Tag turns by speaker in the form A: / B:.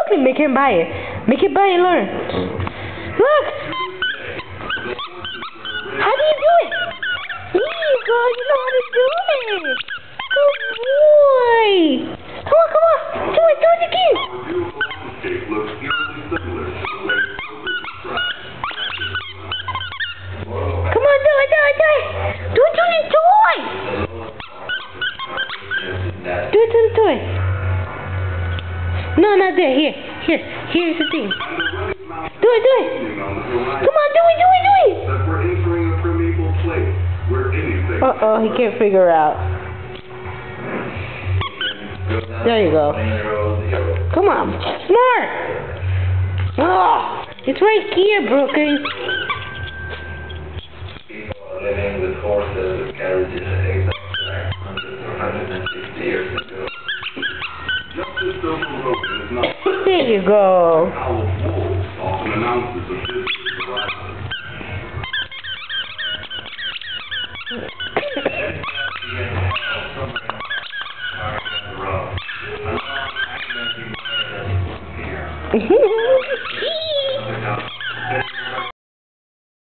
A: Exactly. Make him buy it. Make him buy it. Learn. Look. How do you do it? There you go. You know how to do it. Good boy. Come on, come on. Do it. Do it again. Come on, do it, do it, do it. Do it to the toy. Do it to the toy. No, not there. Here. Here. Here's the thing. Do it, do it. Come on, do it, do it, do it. Uh-oh, he can't figure out. There you go. Come on. Smart. Oh, it's right here, Brooklyn.
B: Living with horses and carriages exactly 160 years ago.
A: There you go.
B: Often announces a visitor's arrival.
A: Hehehe